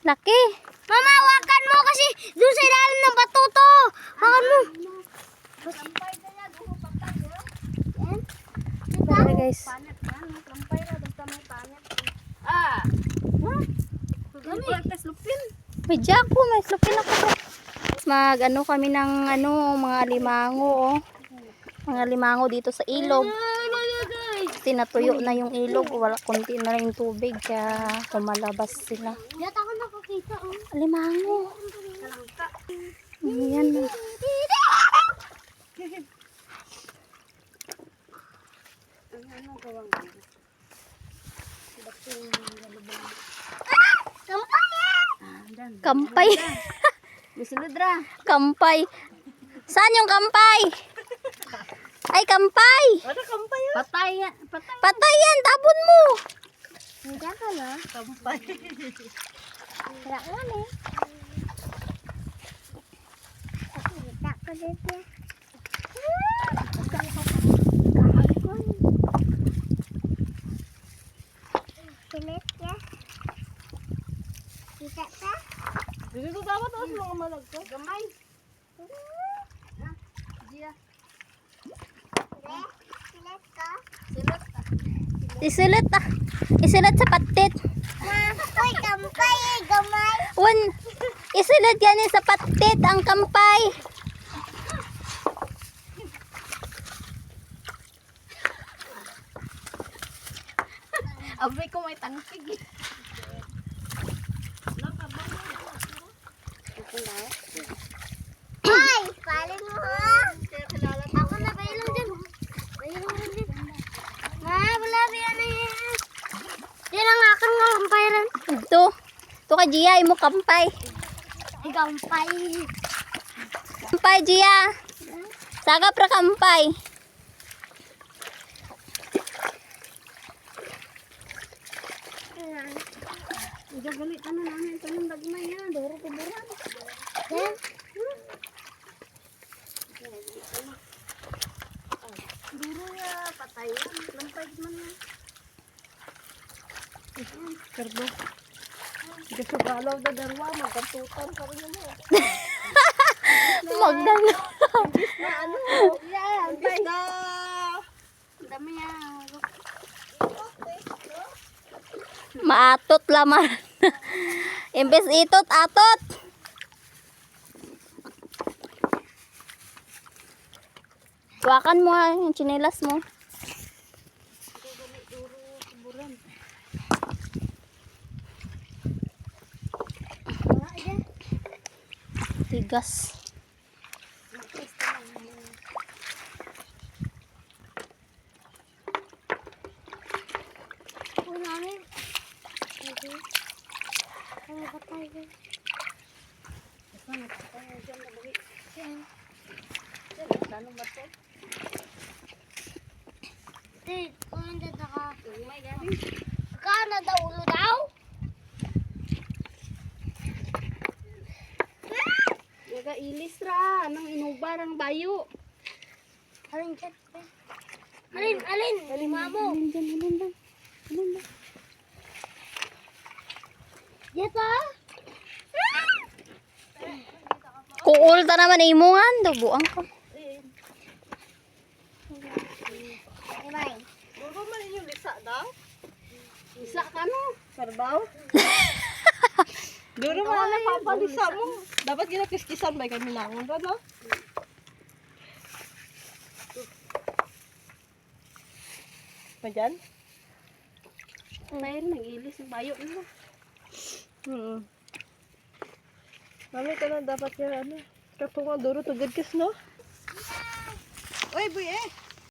Laki. Mama, hawakan mo kasi doon sa ilalim ng bato to. Hawakan mo. Tara guys. May jako, may slupin ako. Mag ano kami ng mga limango, oh. Mga limango dito sa ilog. Kasi natuyo na yung ilog, wala konti na lang yung tubig kaya tumalabas sila. Yata ako nakakita, oh. Limango. Ayan. Kampay. Kampay. Saan yung kampay? Ay, kampay. Ano kampay yun? Patay yan. Patay yan, tapon mo. Nandiyan ka na. Kampay. Kaya ko eh. Nakikita ko dito. Silit ya. Kita ka? Dito ko dapat ako sa mga malagko. Gamay. Dia. Silit ka? Isilit ah. Isilit sa patit. Uy, kampay eh, gamay. Isilit yan sa patit ang kampay. Abay ko may tangkig. Ay, palin mo ha. Ako na bailong dyan. Bailong dyan. Wala biya na yan. Yan ang aking kampay rin. Ito. Ito ka Gia, imo kampay. Kampay. Kampay Gia. Sagap ra kampay. Galit ano namin ito ng dagmay yan. Duro ko buran. Yan. Duro ya, patay yan. Lampay man yan. Karbo. Hindi sa galaw na darwa. Magkantutan pa rin mo. Magdalo. Na ano? Yan. Na. Dami yan. Maatot laman. Imbes itot, atot. Wakan mo nga yung tsinelas mo. Tigas. Uy, namin. Ano ba tayo? Tanong ba ito? Dude, kung hindi ka. Oh my God. Kano daw ulo daw? Yaga ilis ra. Anong inubarang bayo. Alin dyan? Alin? Mamo. Alin dyan, alin dyan. Alin dyan. Dito? Kuul ta naman imungan. Dubuang ka. Ibay. Duro man yung lisa daw. Lisa ka no? Karbaw? Duro man na papalisa mo. Dapat ginakiskisan ba kami nangon ba no? Pa dyan? Mayroon nag-ilis ng bayo mo. Mami ka na dapat yan ano. Katunga duro tugad kas no? Uy, buy eh.